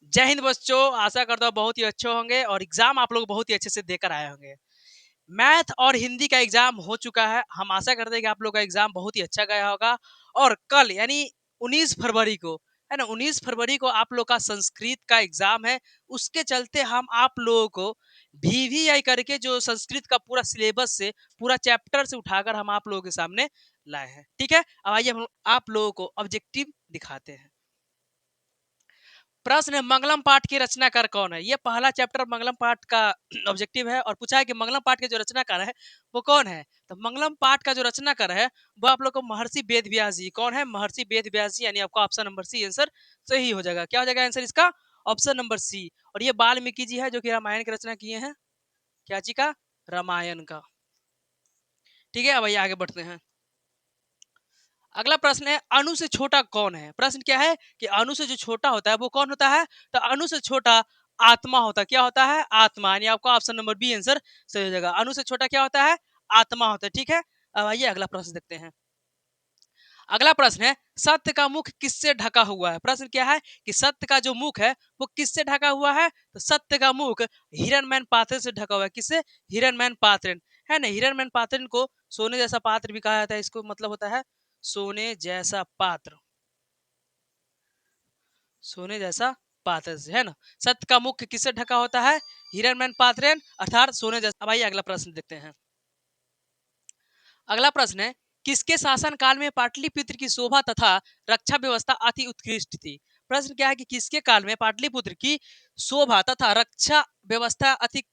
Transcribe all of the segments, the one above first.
जय हिंद बच्चों, आशा करता हूँ बहुत ही अच्छे होंगे और एग्जाम आप लोग बहुत ही अच्छे से देकर आए होंगे। मैथ और हिंदी का एग्जाम हो चुका है। हम आशा करते हैं कि आप लोग का एग्जाम बहुत ही अच्छा गया होगा। और कल यानी 19 फरवरी को, है ना, 19 फरवरी को आप लोग का संस्कृत का एग्जाम है। उसके चलते हम आप लोगों को VVI करके जो संस्कृत का पूरा सिलेबस से, पूरा चैप्टर से उठाकर हम आप लोगों के सामने लाए हैं। ठीक है, अब आइए हम आप लोगों को ऑब्जेक्टिव दिखाते हैं। प्रश्न है, मंगलम पाठ की रचनाकार कौन है? ये पहला चैप्टर मंगलम पाठ का ऑब्जेक्टिव है और पूछा है कि मंगलम पाठ के जो रचनाकार है वो कौन है। तो मंगलम पाठ का जो रचनाकार है वो आप लोग को महर्षि वेद व्यास जी। कौन है? महर्षि वेद व्यास जी। यानी आपका ऑप्शन नंबर सी आंसर सही हो जाएगा। क्या हो जाएगा आंसर इसका? Option number C. और ये वाल्मीकि जी है जो कि रामायण की रचना किए हैं। क्या जी का? रामायण का। ठीक है, अब आइए आगे बढ़ते हैं। अगला प्रश्न है, अणु से छोटा कौन है? प्रश्न क्या है कि अणु से जो छोटा होता है वो कौन होता है? तो अणु से छोटा आत्मा होता है। क्या होता है? आत्मा। यानी आपका ऑप्शन नंबर बी आंसर सही हो जाएगा। अणु से छोटा क्या होता है? आत्मा होता है। ठीक है, अब आइए अगला प्रश्न देखते हैं। अगला प्रश्न है, सत्य का मुख किससे ढका हुआ है? प्रश्न क्या है कि सत्य का जो मुख है वो किससे ढका हुआ है? तो सत्य का मुख हिरणमैन पात्र से ढका हुआ है। किससे? हिरणमैन पात्र, है ना। हिरणमैन पात्र को सोने जैसा पात्र भी कहा जाता है। इसको मतलब होता है सोने जैसा पात्र। सोने जैसा पात्र से, है ना। सत्य का मुख किससे ढका होता है? हिरणमैन पात्रेन अर्थात सोने जैसा। अब आइए अगला प्रश्न देखते हैं। अगला प्रश्न है, किसके शासन काल में पाटलिपुत्र की शोभा तथा रक्षा व्यवस्था अति उत्कृष्ट थी? प्रश्न क्या है कि किसके काल में पाटलिपुत्र की शोभा तथा रक्षा व्यवस्था अति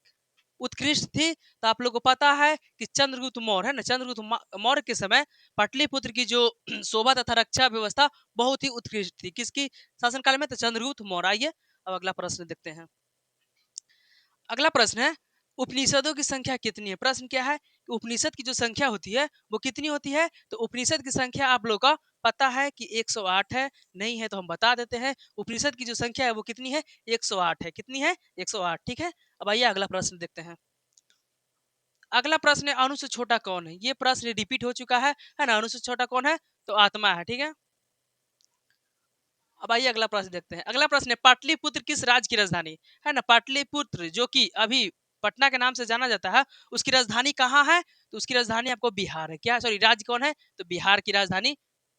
उत्कृष्ट थी? तो आप लोग को पता है कि चंद्रगुप्त मौर्य, है ना। चंद्रगुप्त मौर्य के समय पाटलिपुत्र की जो शोभा तथा रक्षा व्यवस्था बहुत ही उत्कृष्ट थी। किसकी शासनकाल में? तो चंद्रगुप्त मौर्य। आइए अब अगला प्रश्न देखते हैं। अगला प्रश्न है, उपनिषदों की संख्या कितनी है? प्रश्न क्या है कि उपनिषद की जो संख्या होती है वो कितनी होती है? तो उपनिषद की संख्या आप लोग का पता है कि 108 है। नहीं है तो हम बता देते हैं। उपनिषद की जो संख्या है वो कितनी है? 108 है। कितनी है? 108। ठीक है, अब आइए अगला प्रश्न देखते हैं। अगला प्रश्न है, अणु से छोटा कौन है? ये प्रश्न रिपीट हो चुका है ना। अणु से छोटा कौन है? तो आत्मा है। ठीक है, अब आइए अगला प्रश्न देखते हैं। अगला प्रश्न है, पाटलिपुत्र किस राज्य की राजधानी है? ना, पाटलिपुत्र जो कि अभी पटना के नाम से जाना जाता है, उसकी राजधानी कहाँ है? तो उसकी राजधानी आपको बिहार है। क्या, सॉरी, राज्य कौन है? तो बिहार की राजधानी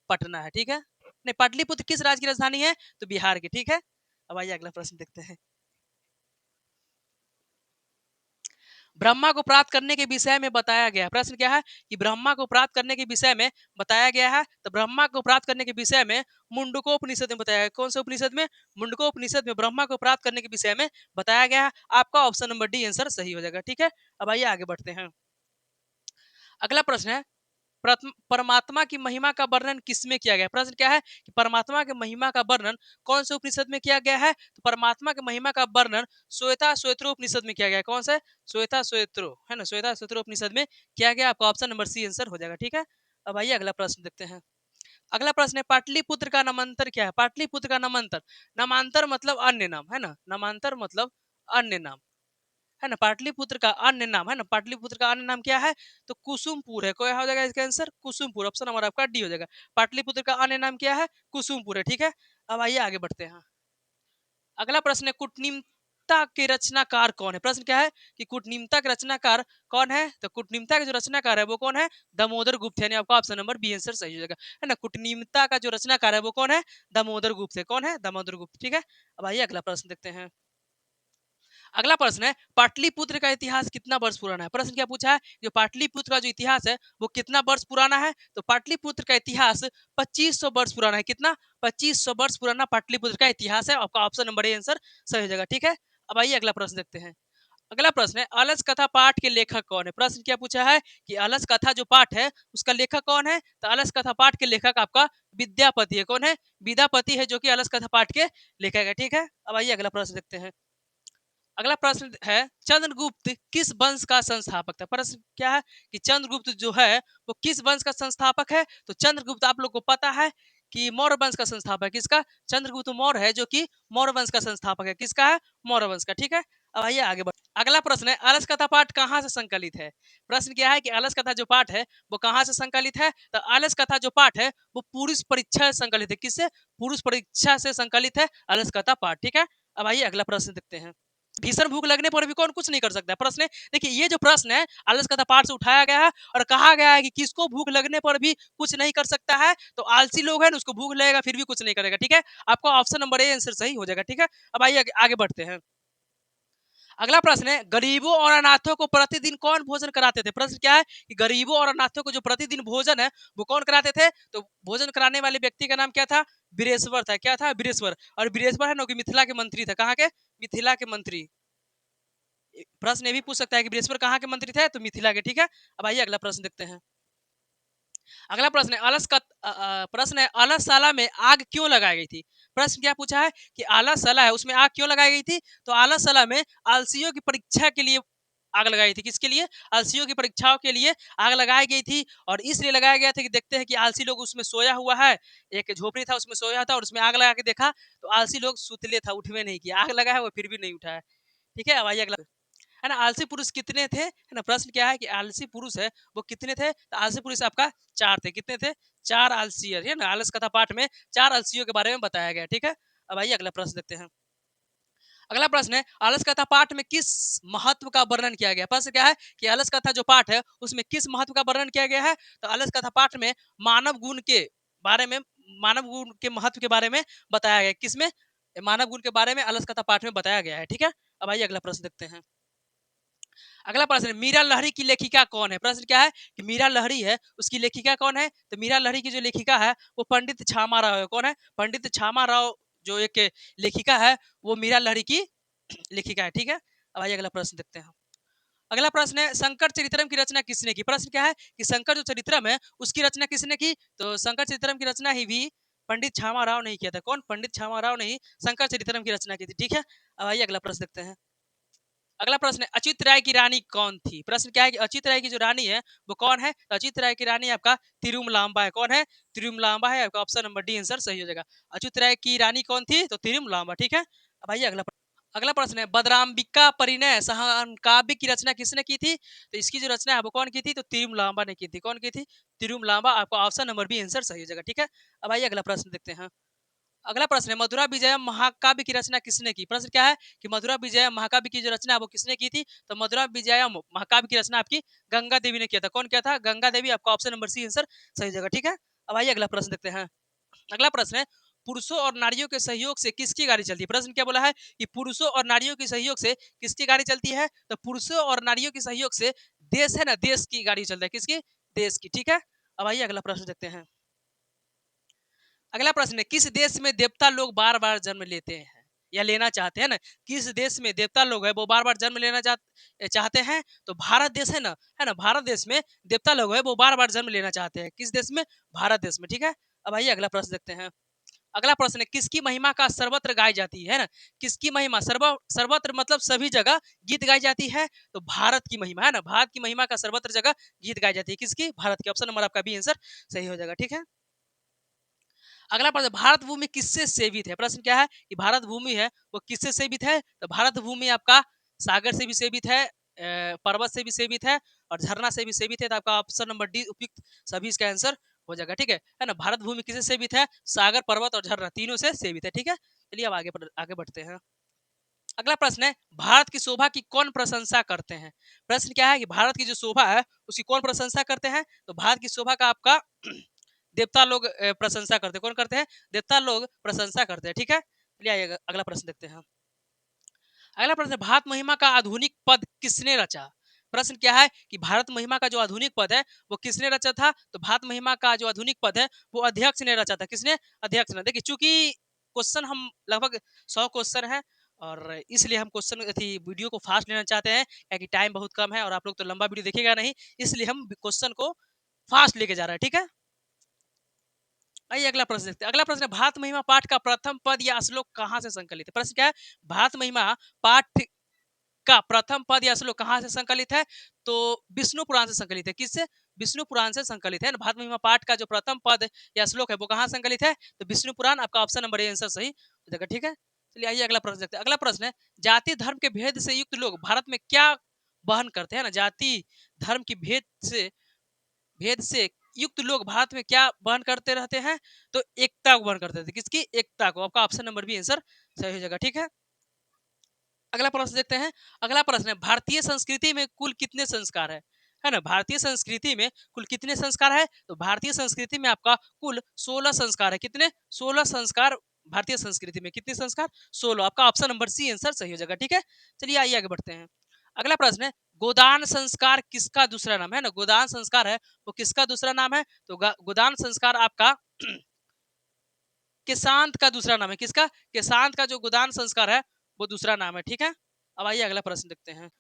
पटना है। ठीक है, नहीं, पाटलिपुत्र किस राज्य की राजधानी है? तो बिहार की। ठीक है, अब आइए अगला प्रश्न देखते हैं। ब्रह्मा को प्राप्त करने के विषय में बताया गया। प्रश्न क्या है कि ब्रह्मा को प्राप्त करने के विषय में बताया गया है। तो ब्रह्मा को प्राप्त करने के विषय में मुंडकोपनिषद में बताया गया। कौन से उपनिषद में? मुंडकोपनिषद में ब्रह्मा को प्राप्त करने के विषय में बताया गया है। आपका ऑप्शन नंबर डी आंसर सही हो जाएगा। ठीक है, अब आइए आगे बढ़ते हैं। अगला प्रश्न है, परमात्मा की महिमा का वर्णन किसमें किया गया? प्रश्न क्या है कि परमात्मा की महिमा का वर्णन कौन से उपनिषद में किया गया है? तो परमात्मा की महिमा का वर्णन श्वेता श्वेत्रो उपनिषद में किया गया है। कौन सा? श्वेता श्वेत्रो, है ना। श्वेता श्वेत्रो उपनिषद में किया गया। आपका ऑप्शन नंबर सी आंसर हो जाएगा। ठीक है, अब आइए अगला प्रश्न देखते हैं। अगला प्रश्न है, पाटलिपुत्र का नामांतर क्या है? पाटलिपुत्र का नामांतर, नामांतर मतलब अन्य नाम, है ना। नामांतर मतलब अन्य नाम, है ना। पाटलिपुत्र का अन्य नाम, है ना। पाटलिपुत्र का अन्य नाम क्या है? तो कुसुमपुर है। क्या हो जाएगा इसका आंसर? कुसुमपुर। ऑप्शन नंबर आपका डी हो जाएगा। पाटलिपुत्र का अन्य नाम क्या है? कुसुमपुर है। ठीक है, अब आइए आगे बढ़ते हैं। अगला प्रश्न है, कूटनीमता के रचनाकार कौन है? प्रश्न क्या है कि कूटनीमता के रचनाकार कौन है? तो कूटनीमता के जो रचनाकार है वो कौन है? दामोदर गुप्त। यानी आपका ऑप्शन नंबर बी आंसर सही हो जाएगा, है ना। कूटनीमता का जो रचनाकार है वो कौन है? दामोदर गुप्त है। कौन है? दामोदर गुप्त। ठीक है, अब आइए अगला प्रश्न देखते हैं। अगला प्रश्न है, पाटलिपुत्र का इतिहास कितना वर्ष पुराना है? प्रश्न क्या पूछा है? जो पाटलिपुत्र का जो इतिहास है वो कितना वर्ष पुराना है? तो पाटलिपुत्र का इतिहास 2500 वर्ष पुराना है। कितना? 2500 वर्ष पुराना पाटलिपुत्र का इतिहास है। आपका ऑप्शन नंबर ए आंसर सही हो जाएगा। ठीक है, अब आइए अगला प्रश्न देखते हैं। अगला प्रश्न है, अलस कथा पाठ के लेखक कौन है? प्रश्न क्या पूछा है कि अलस कथा जो पाठ है उसका लेखक कौन है? तो अलस कथा पाठ के लेखक आपका विद्यापति है। कौन है? विद्यापति है जो कि अलस कथा पाठ के लेखक है। ठीक है, अब आइए अगला प्रश्न देखते हैं। अगला प्रश्न है, चंद्रगुप्त किस वंश का संस्थापक था? प्रश्न क्या है कि चंद्रगुप्त जो है वो किस वंश का संस्थापक है? तो चंद्रगुप्त आप लोग को पता है कि मौर्य वंश का संस्थापक है। किसका? चंद्रगुप्त मौर्य है जो कि मौर्य वंश का संस्थापक है। किसका है? मौर्य वंश का। ठीक है, अब आइए आगे बढ़। अगला प्रश्न है, अलस कथा पाठ कहाँ से संकलित है? प्रश्न क्या है कि अलस कथा जो पाठ है वो कहाँ से संकलित है? तो अलस कथा जो पाठ है वो पुरुष परीक्षा से संकलित है। किससे? पुरुष परीक्षा से संकलित है अलस कथा पाठ। ठीक है, अब आइए अगला प्रश्न देखते हैं। भीषण भूख लगने पर भी कौन कुछ नहीं कर सकता है? प्रश्न है, देखिए ये जो प्रश्न है आलस कथा पाठ से उठाया गया है और कहा गया है कि किसको भूख लगने पर भी कुछ नहीं कर सकता है, तो आलसी लोग है ना उसको भूख लगेगा फिर भी कुछ नहीं करेगा। ठीक है, आपका ऑप्शन नंबर ए आंसर सही हो जाएगा। ठीक है, अब आइए आगे बढ़ते हैं। अगला प्रश्न है, गरीबों और अनाथों को प्रतिदिन कौन भोजन कराते थे? प्रश्न क्या है कि गरीबों और अनाथों को जो प्रतिदिन भोजन है वो कौन कराते थे? तो भोजन कराने वाले व्यक्ति का नाम क्या था? बीरेश्वर था। क्या था? बीरेश्वर। और बीरेश्वर है ना कि मिथिला के मंत्री थे। कहाँ के? मिथिला के मंत्री। प्रश्न ये भी पूछ सकता है कि बीरेश्वर कहाँ के मंत्री थे? तो मिथिला के। ठीक है, अब आइए अगला प्रश्न देखते हैं। अगला प्रश्न है, प्रश्न है, आलसशाला में आग क्यों लगाई गई थी? प्रश्न क्या पूछा है कि आलसशाला है उसमें आग क्यों लगाई गई थी? तो आलसशाला में आलसियों की परीक्षा के लिए आग लगाई थी। किसके लिए? आलसियों की परीक्षाओं के लिए आग लगाई गई थी। और इसलिए लगाया गया था कि देखते हैं कि आलसी लोग उसमें सोया हुआ है, एक झोपड़ी था उसमें सोया था और उसमें आग लगा के देखा तो आलसी लोग सुतले था, उठवे नहीं किया, आग लगा है वो फिर भी नहीं उठा है। ठीक है, अब आइए अगला है ना। आलसी पुरुष कितने थे? है ना, प्रश्न क्या है कि आलसी पुरुष है वो कितने थे? तो आलसी पुरुष आपका 4 थे। कितने थे? 4 आलसी है ना। आलस कथा पाठ में 4 आलसियों के बारे में बताया गया। ठीक है, अब आइए अगला प्रश्न देखते हैं। अगला प्रश्न है, आलस कथा पाठ में किस महत्व का वर्णन किया गया? प्रश्न क्या है कि आलस कथा जो पाठ है उसमें किस महत्व का वर्णन किया गया है? तो आलस कथा पाठ में मानव गुण के बारे में, मानव गुण के महत्व के बारे में बताया गया। किसमें? मानव गुण के बारे में आलस कथा पाठ में बताया गया है। ठीक है, अब आइए अगला प्रश्न देखते हैं। अगला प्रश्न है, मीरा लहरी की लेखिका कौन है? प्रश्न क्या है कि मीरा लहरी है उसकी लेखिका कौन है? तो मीरा लहरी की जो लेखिका है वो पंडित छामा राव है। कौन है? पंडित छामा राव जो एक लेखिका है वो मीरा लहरी की लेखिका है। ठीक है, अब आइए अगला प्रश्न देखते हैं। अगला प्रश्न है, शंकर चरित्रम की रचना किसने की? प्रश्न क्या है कि शंकर जो चरित्रम है उसकी रचना किसने की? तो शंकर चरित्रम की रचना ही भी पंडित छामा राव नहीं किया था। कौन? पंडित छामा राव ने ही शंकर चरित्रम की रचना की थी। ठीक है, अब आइए अगला प्रश्न देखते हैं। अगला प्रश्न है, अच्युत राय की रानी कौन थी? प्रश्न क्या है कि अच्युत राय की जो रानी है वो कौन है? तो अच्युत राय की रानी आपका तिरुमलांबा है। कौन है? तिरुमलांबा है। आपका ऑप्शन नंबर डी आंसर सही हो जाएगा। अच्युत राय की रानी कौन थी? तो तिरुमलांबा। ठीक है, अब आइए अगला प्रश्न है, बदराम्बिका परिणय सहकाव्य की रचना किसने की थी? तो इसकी जो रचना है वो कौन की थी? तो तिरुमलांबा ने की थी। कौन की थी? तिरुमलांबा। आपका ऑप्शन नंबर बी आंसर सही हो जाएगा। ठीक है, अब आइए अगला प्रश्न देखते हैं। अगला प्रश्न है, मधुरा विजयम महाकाव्य की रचना किसने की? प्रश्न क्या है कि मधुरा विजयम महाकाव्य की जो रचना है वो किसने की थी? तो मधुरा विजयम महाकाव्य की रचना आपकी गंगा देवी ने किया था। कौन किया था? गंगा देवी। आपका ऑप्शन नंबर सी आंसर सही जगह। ठीक है, अब आइए अगला प्रश्न देखते हैं। अगला प्रश्न है, पुरुषों और नारियों के सहयोग से किसकी गाड़ी चलती है? प्रश्न क्या बोला है कि पुरुषों और नारियों के सहयोग से किसकी गाड़ी चलती है? तो पुरुषों और नारियों के सहयोग से देश है ना, देश की गाड़ी चलता है। किसकी? देश की। ठीक है, अब आइए अगला प्रश्न देखते हैं। अगला प्रश्न है, किस देश में देवता लोग बार बार जन्म लेते हैं या लेना चाहते हैं ना? किस देश में देवता लोग है वो बार बार जन्म लेना चाहते हैं? तो भारत देश है ना, भारत देश में देवता लोग है वो बार बार जन्म लेना चाहते हैं। किस देश में? भारत देश में। ठीक है, अब आइए अगला प्रश्न देखते हैं। अगला प्रश्न है, किसकी महिमा का सर्वत्र गाई जाती है ना? किसकी महिमा सर्वत्र मतलब सभी जगह गीत गाई जाती है? तो भारत की महिमा है ना, भारत की महिमा का सर्वत्र जगह गीत गाई जाती है। किसकी? भारत की। ऑप्शन नंबर आपका बी आंसर सही हो जाएगा। ठीक है, अगला प्रश्न, भारत भूमि किससे सेवित है? प्रश्न क्या है कि भारत भूमि है वो किससे सेवित है? तो भारत भूमि आपका सागर से भी सेवित है, पर्वत से भी सेवित है और झरना से भी सेवित है। तो आपका ऑप्शन नंबर डी उपयुक्त सभी इसका आंसर हो जाएगा। ठीक है ना, भारत भूमि किससे सेवित है? सागर, पर्वत और झरना तीनों से सेवित है। ठीक है, चलिए अब आगे बढ़ते हैं। अगला प्रश्न है, भारत की शोभा की कौन प्रशंसा करते हैं? प्रश्न क्या है कि भारत की जो शोभा है उसकी कौन प्रशंसा करते हैं? तो भारत की शोभा का आपका देवता लोग प्रशंसा करते हैं। कौन करते हैं? देवता लोग प्रशंसा करते हैं। ठीक है, चलिए अगला प्रश्न देखते हैं। अगला प्रश्न, भारत महिमा का आधुनिक पद किसने रचा? प्रश्न क्या है कि भारत महिमा का जो आधुनिक पद है वो किसने रचा था? तो भारत महिमा का जो आधुनिक पद है वो अध्यक्ष ने रचा था। किसने? अध्यक्ष ने। देखिए चूंकि क्वेश्चन हम लगभग 100 क्वेश्चन है और इसलिए हम क्वेश्चन थी वीडियो को फास्ट लेना चाहते हैं क्योंकि टाइम बहुत कम है और आप लोग तो लंबा वीडियो देखेगा नहीं, इसलिए हम क्वेश्चन को फास्ट लेके जा रहे हैं। ठीक है, आइए अगला प्रश्न देखते हैं। अगला प्रश्न है, भारत महिमा पाठ का प्रथम पद या श्लोक कहाँ से संकलित है? प्रश्न क्या है? भारत महिमा पाठ का प्रथम पद या श्लोक कहाँ से संकलित है? तो विष्णु पुराण से संकलित है। किससे? विष्णु पुराण से संकलित है। भारत महिमा पाठ का जो प्रथम पद या श्लोक है वो कहाँ संकलित है? तो विष्णु पुराण। आपका ऑप्शन नंबर ए आंसर सही हो जाएगा। ठीक है, चलिए आइए अगला प्रश्न देखते हैं। अगला प्रश्न है, जाति धर्म के भेद से युक्त लोग भारत में क्या वहन करते हैं ना? जाति धर्म की भेद से युक्त लोग भारत में क्या वहन करते रहते हैं? तो एकता को वहन करते थे। किसकी? एकता को। आपका ऑप्शन नंबर बी आंसर सही हो जाएगा। ठीक है, अगला प्रश्न देखते हैं। अगला प्रश्न है, भारतीय संस्कृति में कुल कितने संस्कार है ना? भारतीय संस्कृति में कुल कितने संस्कार है? तो भारतीय संस्कृति में आपका कुल 16 संस्कार है। कितने? 16 संस्कार। भारतीय संस्कृति में कितने संस्कार? 16। आपका ऑप्शन नंबर सी आंसर सही हो जाएगा। ठीक है, चलिए आइए आगे बढ़ते हैं। अगला प्रश्न है, गोदान संस्कार किसका दूसरा नाम है ना? गोदान संस्कार है वो किसका दूसरा नाम है? तो गोदान संस्कार आपका केशांत का दूसरा नाम है। किसका? केशांत का जो गोदान संस्कार है वो दूसरा नाम है। ठीक है, अब आइए अगला प्रश्न देखते हैं।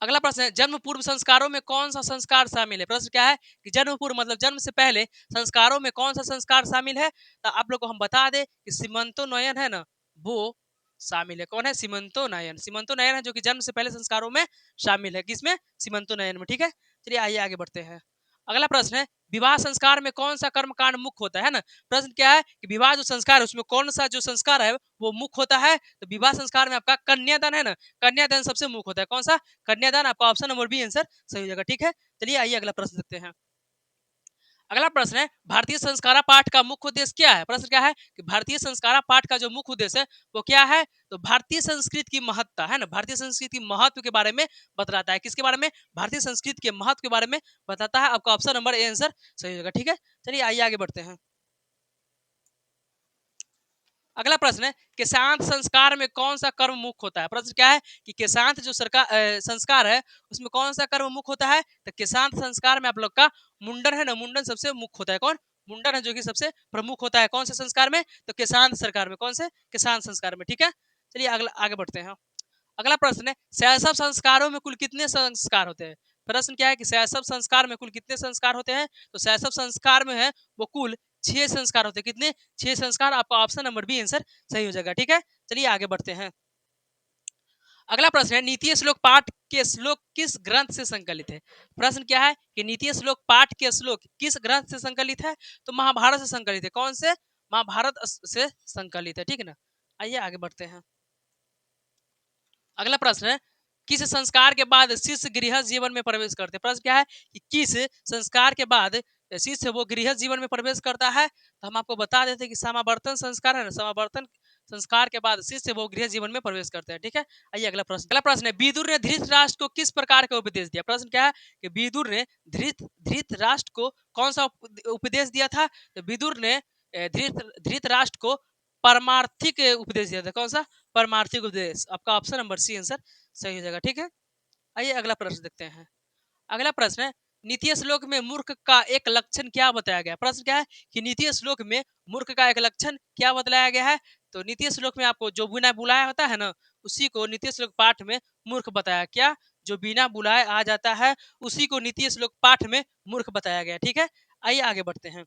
अगला प्रश्न है, जन्म पूर्व संस्कारों में कौन सा संस्कार शामिल है? प्रश्न क्या है कि जन्म पूर्व मतलब जन्म से पहले संस्कारों में कौन सा संस्कार शामिल है? तो आप लोग को हम बता दें कि सीमंतो नयन है ना, वो शामिल है। कौन है? सीमंतो नयन। सीमंतो नयन है जो कि जन्म से पहले संस्कारों में शामिल है। किसमें? सीमंतो नयन में। ठीक है, चलिए आइए आगे बढ़ते हैं। अगला प्रश्न है, विवाह संस्कार में कौन सा कर्म कांड मुख्य होता है ना? प्रश्न क्या है कि विवाह जो संस्कार है उसमें कौन सा जो संस्कार है वो मुख्य होता है? तो विवाह संस्कार में आपका कन्यादान है ना, कन्यादान सबसे मुख्य होता है। कौन सा? कन्यादान। आपका ऑप्शन नंबर बी आंसर सही हो जाएगा। ठीक है, चलिए आइए अगला प्रश्न देखते हैं। अगला प्रश्न है, भारतीय संस्कारा पाठ का मुख्य उद्देश्य क्या है? प्रश्न क्या है कि भारतीय संस्कारा पाठ का जो मुख्य उद्देश्य है वो क्या है? तो भारतीय संस्कृति की महत्ता है ना, भारतीय संस्कृति की महत्व के बारे में बतलाता है। किसके बारे में? भारतीय संस्कृति के महत्व के बारे में बताता है। आपका ऑप्शन नंबर ए आंसर सही हो जाएगा। ठीक है, चलिए आइए आगे बढ़ते हैं। अगला प्रश्न है, केशांत संस्कार में कौन सा कर्म मुख्य होता है? प्रश्न क्या है कि केशांत जो सरकार संस्कार है उसमें कौन सा कर्म मुख्य होता है? तो केशांत संस्कार में आप लोग का मुंडन है ना, मुंडन सबसे मुख्य होता है। कौन? मुंडन है जो कि सबसे प्रमुख होता है। कौन से संस्कार में? तो केशांत सरकार में। कौन से? केशांत संस्कार में। ठीक है, चलिए अगला आगे बढ़ते हैं। अगला प्रश्न है, शैशव संस्कारों में कुल कितने संस्कार होते हैं? प्रश्न क्या है कि शैशव संस्कार में कुल कितने संस्कार होते हैं? तो शैशव संस्कार में है वो कुल 6 संस्कार होते हैं। कितने? 6 संस्कार। आपका ऑप्शन नंबर बी आंसर सही हो जाएगा। ठीक है, चलिए आगे बढ़ते हैं। अगला प्रश्न है, नीति श्लोक पाठ के श्लोक किस ग्रंथ से संकलित है? प्रश्न क्या है कि नीति श्लोक पाठ के श्लोक किस ग्रंथ से संकलित है? तो महाभारत से संकलित है। कौन से? महाभारत से संकलित है। ठीक है ना, आइए आगे बढ़ते हैं। अगला प्रश्न है, किस संस्कार के बाद शिष्य गृहस्थ जीवन में प्रवेश करते हैं? प्रश्न क्या है कि किस संस्कार के बाद शिष्य वो गृहस्थ जीवन में प्रवेश करता है? तो हम आपको बता देते हैं कि समावर्तन संस्कार है ना, समावर्तन संस्कार के बाद शिष्य वो गृह जीवन में प्रवेश करते हैं। ठीक है, आइए अगला प्रश्न। अगला प्रश्न है, विदुर ने धृतराष्ट्र को किस प्रकार का उपदेश दिया? प्रश्न क्या है कि विदुर ने धृतराष्ट्र को कौन सा उपदेश दिया था? तो विदुर ने धृतराष्ट्र को परमार्थिक उपदेश दिया था। कौन सा? परमार्थिक उपदेश। आपका ऑप्शन नंबर सी आंसर सही हो जाएगा। ठीक है, आइए अगला प्रश्न देखते हैं। अगला प्रश्न है, नीति श्लोक में मूर्ख का एक लक्षण क्या बताया गया? प्रश्न क्या है कि नीति श्लोक में मूर्ख का एक लक्षण क्या बतलाया गया है? तो नीति श्लोक में आपको जो बिना बुलाया होता है ना, उसी को नीति श्लोक पाठ में मूर्ख बताया। क्या? जो बिना बुलाए आ जाता है उसी को नीति श्लोक पाठ में मूर्ख बताया गया। ठीक है, आइए आगे बढ़ते हैं।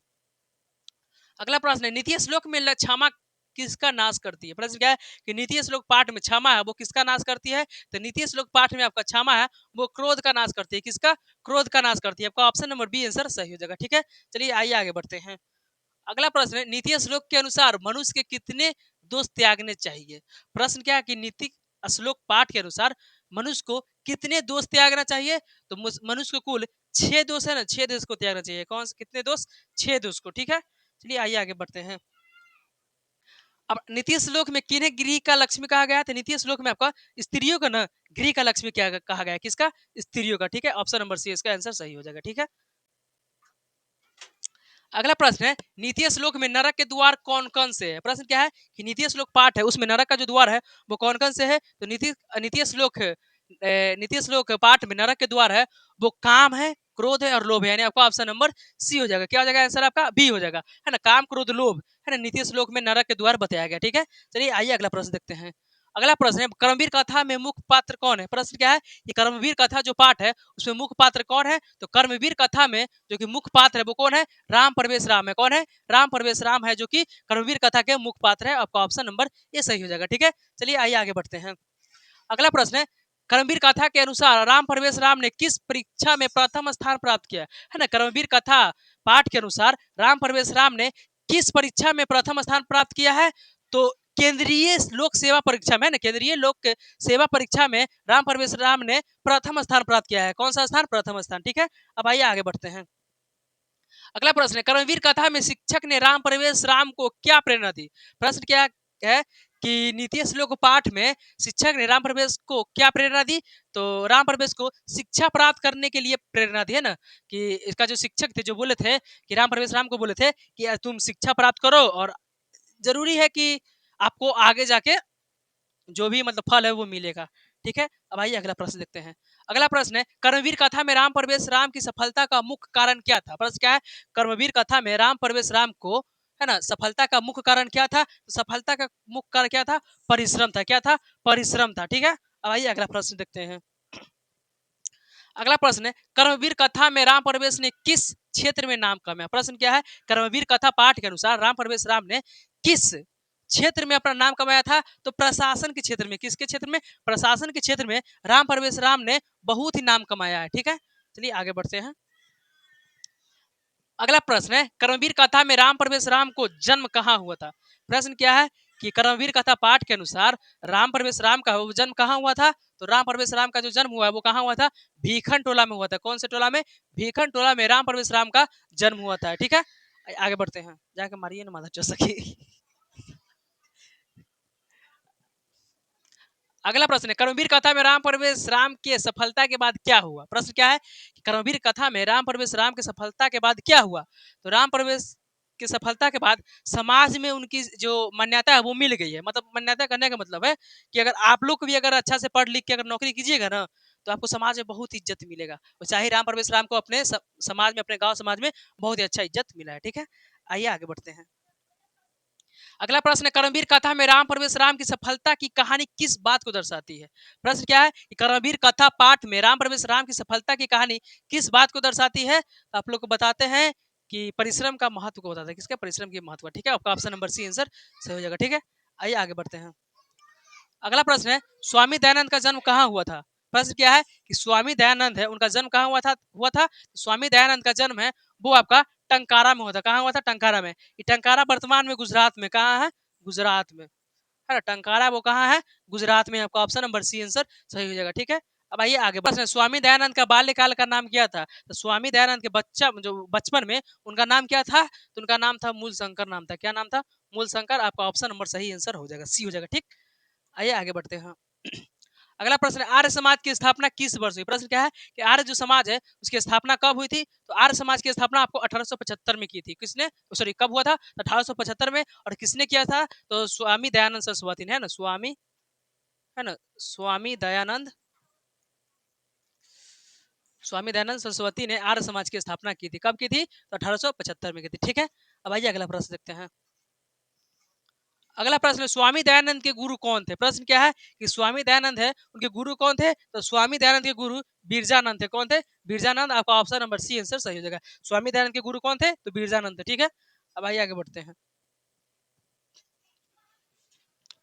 अगला प्रश्न है, नीति श्लोक में क्षमा किसका नाश करती है? प्रश्न क्या है कि नीति श्लोक पाठ में क्षमा है वो किसका नाश करती है? तो नीति श्लोक पाठ में आपका क्षमा है वो क्रोध का नाश करती है। किसका? क्रोध का नाश करती है। आपका ऑप्शन नंबर बी आंसर सही हो जाएगा। ठीक है, चलिए आइए आगे बढ़ते हैं। अगला प्रश्न है, नीति श्लोक के अनुसार मनुष्य के कितने दोष त्यागने चाहिए? प्रश्न क्या है कि नीति श्लोक पाठ के अनुसार मनुष्य को कितने दोष त्यागना चाहिए? तो मनुष्य को कुल 6 दोष है ना, 6 दोष को त्यागना चाहिए। कौन से कितने दोष? 6 दोष को। ठीक है, चलिए आइए आगे बढ़ते हैं। अब नीति श्लोक में किन्हें गृह का लक्ष्मी कहा गया? तो नीति श्लोक में आपका स्त्रियों का ना गृह का लक्ष्मी क्या कहा गया? किसका? स्त्रियों का। ठीक है, ऑप्शन नंबर सी इसका आंसर सही हो जाएगा। ठीक है, अगला प्रश्न है, नीति श्लोक में नरक के द्वार कौन कौन से है? प्रश्न क्या है कि नीति श्लोक पाठ है उसमें नरक का जो द्वार है वो कौन कौन से है? तो नीति श्लोक पाठ में नरक के द्वार है वो काम है, क्रोध है और लोभ है। यानी आपका ऑप्शन नंबर सी हो जाएगा। क्या हो जाएगा आंसर? आपका बी हो जाएगा, है ना। काम, क्रोध, लोभ है ना, नीति श्लोक में नरक के द्वार बताया गया। ठीक है, चलिए आइए अगला प्रश्न देखते हैं। अगला प्रश्न है, कर्मवीर कथा में मुख्य पात्र कौन है? प्रश्न क्या है कि कर्मवीर कथा जो पाठ है उसमें मुख्य पात्र कौन है? तो कर्मवीर कथा में जो कि मुख्य पात्र है वो कौन है? राम प्रवेश राम है। कौन है? राम प्रवेश राम है जो कि कर्मवीर कथा के मुख्य पात्र है। आपका ऑप्शन नंबर ये सही हो जाएगा। ठीक है, चलिए आइए आगे बढ़ते हैं। अगला प्रश्न है, कर्मवीर कथा के अनुसार राम प्रवेश राम ने किस परीक्षा में प्रथम स्थान प्राप्त किया? है ना, कर्मवीर कथा पाठ के अनुसार राम प्रवेश राम ने किस परीक्षा में प्रथम स्थान प्राप्त किया है? तो केंद्रीय लोक सेवा परीक्षा में, ना केंद्रीय लोक सेवा परीक्षा में राम प्रवेश राम ने प्रथम स्थान प्राप्त किया है। कौन सा स्थान? प्रथम स्थान। ठीक है, अब आइए आगे बढ़ते हैं। अगला प्रश्न है, कर्मवीर कथा में शिक्षक ने राम प्रवेश राम को क्या प्रेरणा दी? प्रश्न क्या है कि नीति श्लोक पाठ में शिक्षक ने राम प्रवेश को क्या प्रेरणा दी, तो राम प्रवेश को शिक्षा प्राप्त करने के लिए प्रेरणा दी है ना, कि इसका जो शिक्षक थे जो बोले थे कि राम प्रवेश राम को बोले थे कि तुम शिक्षा प्राप्त करो और जरूरी है कि आपको आगे जाके जो भी मतलब फल है वो मिलेगा। ठीक है, अब आइए अगला प्रश्न देखते हैं। अगला प्रश्न है, कर्मवीर कथा में राम प्रवेश राम की सफलता का मुख्य कारण क्या था। प्रश्न क्या है, कर्मवीर कथा में राम प्रवेश राम को है ना सफलता का मुख्य कारण क्या था, तो सफलता का मुख्य कारण क्या था, परिश्रम था। क्या था, परिश्रम था। ठीक है, अब आइए अगला प्रश्न देखते हैं। अगला प्रश्न है, कर्मवीर कथा में राम प्रवेश ने किस क्षेत्र में नाम कमाया। प्रश्न क्या है, कर्मवीर कथा पाठ के अनुसार राम प्रवेश राम ने किस क्षेत्र में अपना नाम कमाया था, तो प्रशासन के क्षेत्र में। किसके क्षेत्र में, प्रशासन के क्षेत्र में राम प्रवेश राम ने बहुत ही नाम कमाया है। ठीक है, चलिए आगे बढ़ते हैं। अगला प्रश्न है, कर्मवीर कथा में राम प्रवेश राम को जन्म कहाँ हुआ था। प्रश्न क्या है कि कर्मवीर कथा पाठ के अनुसार राम प्रवेश राम का जन्म कहाँ हुआ था, तो राम प्रवेश राम का जो जन्म हुआ है वो कहाँ हुआ था, भीखन टोला में हुआ था। कौन से टोला में, भीखन टोला में राम प्रवेश राम का जन्म हुआ था। ठीक है, आगे बढ़ते हैं, जाके मारिए ना माता चौसकी। अगला प्रश्न है, कर्मवीर कथा में राम प्रवेश राम के सफलता के बाद क्या हुआ। प्रश्न क्या है कि कर्मवीर कथा में राम प्रवेश राम के सफलता के बाद क्या हुआ, तो राम प्रवेश की सफलता के बाद समाज में उनकी जो मान्यता है वो मिल गई है। मतलब मान्यता करने का मतलब है कि अगर आप लोग भी अगर अच्छा से पढ़ लिख के अगर नौकरी कीजिएगा ना, तो आपको समाज में बहुत इज्जत मिलेगा। और चाहे राम प्रवेश राम को अपने समाज में, अपने गांव समाज में बहुत ही अच्छा इज्जत मिला है। ठीक है, आइए आगे बढ़ते हैं। अगला प्रश्न है, कर्मवीर कथा में राम प्रवेश राम की सफलता की कहानी किस बात को दर्शाती है। प्रश्न क्या है कि कर्मवीर कथा पाठ में राम प्रवेश राम की सफलता की कहानी किस बात को दर्शाती है, तो आप लोग को बताते हैं कि परिश्रम का महत्व को बताता है। किसका, परिश्रम की महत्व। ठीक है, आपका ऑप्शन नंबर सी आंसर सही हो जाएगा। ठीक है, आइए आगे बढ़ते हैं। अगला प्रश्न है, स्वामी दयानंद का जन्म कहाँ हुआ था। प्रश्न क्या है कि स्वामी दयानंद है उनका जन्म कहाँ हुआ था। स्वामी दयानंद का जन्म है वो आपका टंकारा में हुआ था। कहाँ हुआ था, टंकारा में। ये टंकारा वर्तमान में गुजरात में, कहाँ है, गुजरात में है ना। टंकारा वो कहाँ है, गुजरात में। आपका ऑप्शन नंबर सी आंसर सही हो जाएगा। ठीक है, अब आइए आगे। प्रश्न, स्वामी दयानंद का बाल्यकाल का नाम क्या था। तो स्वामी दयानंद के बच्चा जो बचपन में उनका नाम क्या था, तो उनका नाम था मूल शंकर नाम था। क्या नाम था, मूल शंकर। आपका ऑप्शन नंबर सही आंसर हो जाएगा, सी हो जाएगा। ठीक, आइए आगे बढ़ते हैं। अगला प्रश्न है, आर्य समाज की स्थापना किस वर्ष हुई। प्रश्न क्या है कि आर्य जो समाज है उसकी स्थापना कब हुई थी, तो आर्य समाज की स्थापना आपको 1875 में की थी। किसने, सॉरी कब हुआ था, 1875 में। और किसने किया था, तो स्वामी दयानंद सरस्वती ने, है ना, स्वामी, है ना, स्वामी दयानंद, स्वामी दयानंद सरस्वती ने आर्य समाज की स्थापना की थी। कब की थी, तो 1875 में की थी। ठीक है, अब आइए अगला प्रश्न देखते हैं। अगला प्रश्न है, स्वामी दयानंद के गुरु कौन थे। प्रश्न क्या है कि स्वामी दयानंद है उनके गुरु कौन थे, तो स्वामी दयानंद के गुरु बिरजानंद थे। कौन थे, बिरजानंद। आपका ऑप्शन नंबर सी आंसर सही हो जाएगा। स्वामी दयानंद के गुरु कौन थे, तो बिरजानंद थे। ठीक है, अब आइए आगे बढ़ते हैं।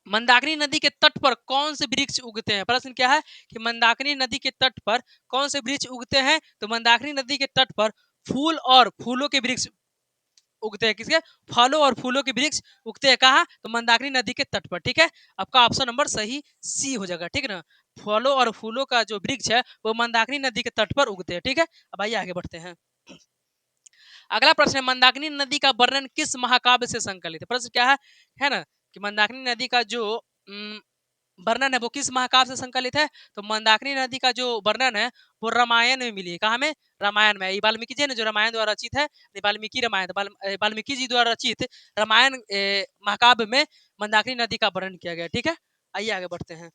मंदाकिनी नदी के तट पर कौन से वृक्ष उगते हैं। प्रश्न क्या है कि मंदाकिनी नदी के तट पर कौन से वृक्ष उगते हैं, तो मंदाकिनी नदी के तट पर फूल और फूलों के वृक्ष उगते हैं। किसके, फलों और फूलों के वृक्ष उगते हैं। कहाँ, तो मंदाकिनी नदी के तट पर। ठीक है, आपका ऑप्शन नंबर सही सी हो जाएगा। ठीक है ना, फलों और फूलों का जो वृक्ष है वो मंदाकिनी नदी के तट पर उगते हैं। ठीक है, अब आइए आगे बढ़ते हैं। अगला प्रश्न है, मंदाकिनी नदी का वर्णन किस महाकाव्य से संकलित है। प्रश्न क्या है ना, कि मंदाकिनी नदी का जो वर्णन है वो किस महाकाव्य से संकलित है, तो मंदाकिनी नदी का जो वर्णन है वो रामायण में मिली है। कहाँ में, रामायण में। वाल्मीकि जी ने जो रामायण द्वारा रचित है, वाल्मीकि रामायण, वाल्मीकि जी द्वारा रचित रामायण महाकाव्य में मंदाकिनी नदी का वर्णन किया गया। ठीक है, आइए आगे बढ़ते हैं।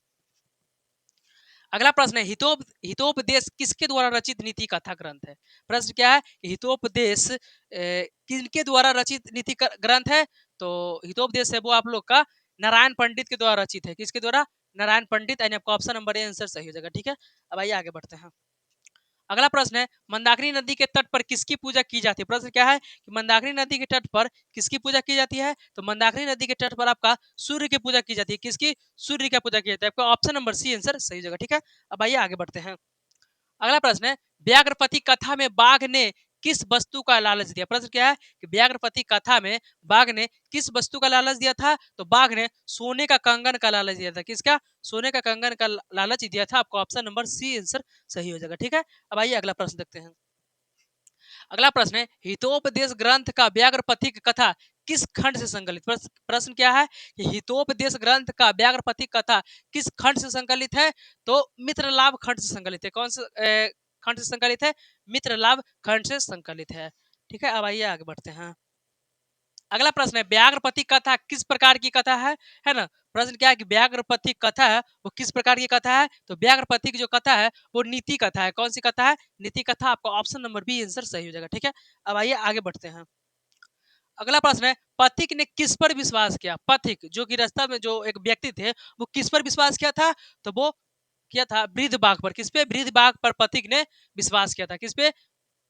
अगला प्रश्न है, हितोपदेश किसके द्वारा रचित नीति कथा ग्रंथ है। प्रश्न क्या है, हितोपदेश किनके द्वारा रचित नीति ग्रंथ है, तो हितोपदेश है वो आप लोग का नारायण पंडित के द्वारा रचित है। किसके द्वारा, नारायण पंडित। यानी आपका ऑप्शन नंबर ए आंसर सही हो जाएगा। ठीक है, अब आइए आगे बढ़ते हैं। अगला प्रश्न है, मंदाकिनी नदी के तट पर किसकी पूजा की जाती है। प्रश्न क्या है कि मंदाकिनी नदी के तट पर किसकी पूजा की जाती है, तो मंदाकिनी नदी के तट पर आपका सूर्य की पूजा की जाती है। किसकी, सूर्य की पूजा की जाती है। आपका ऑप्शन नंबर सी आंसर सही जगह। ठीक है, अब आइए आगे बढ़ते हैं। अगला प्रश्न है, व्याघ्रपति कथा में बाघ ने किस वस्तु का लालच दिया। प्रश्न क्या है कि व्याघ्रपति कथा में बाघ ने किस वस्तु का लालच दिया था, तो बाघ ने सोने का कंगन का लालच दिया था। किसका, सोने का कंगन का लालच दिया था। आपको ऑप्शन नंबर सी आंसर सही हो जाएगा। ठीक है, अब आइए अगला प्रश्न देखते हैं। अगला प्रश्न है, हितोपदेश ग्रंथ का व्याघ्रपति की कथा किस खंड से संकलित? प्रश्न क्या है कि हितोपदेश ग्रंथ का व्याघ्रपति कथा किस खंड से संकलित है? तो मित्रलाभ खंड से संकलित है। कौन से खंड से संकलित है? मित्रलाभ खंड से संकलित है। ठीक है, अब आइए आगे बढ़ते हैं। अगला प्रश्न है, व्याघ्रपति कथा किस प्रकार की कथा है ना? प्रश्न क्या है कि व्याघ्रपति कथा है वो किस प्रकार की कथा है? तो व्याघ्रपति की जो कथा है वो नीति कथा है। कौन सी कथा है? नीति कथा। आपका ऑप्शन नंबर बी आंसर सही हो जाएगा। ठीक है, अब आइए आगे बढ़ते हैं। अगला प्रश्न है, पथिक ने किस पर विश्वास किया? पथिक जो कि रास्ता में जो एक व्यक्ति थे वो किस पर विश्वास किया था? तो वो किया था वृद्ध बाघ पर। किस पे? वृद्ध बाघ पर पथिक ने विश्वास किया था। किस पे?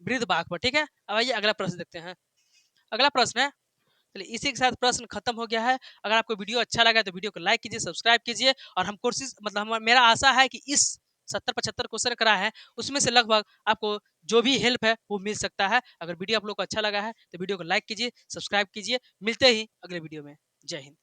वृद्ध बाघ पर। ठीक है, अब आइए अगला प्रश्न देखते हैं। अगला प्रश्न है, चलिए इसी के साथ प्रश्न खत्म हो गया है। अगर आपको वीडियो अच्छा लगा तो वीडियो को लाइक कीजिए, सब्सक्राइब कीजिए और हम कोशिश मतलब मेरा आशा है कि इस 70-75 क्वेश्चन करा है उसमें से लगभग आपको जो भी हेल्प है वो मिल सकता है। अगर वीडियो आप लोग को अच्छा लगा है तो वीडियो को लाइक कीजिए, सब्सक्राइब कीजिए। मिलते ही अगले वीडियो में। जय हिंद।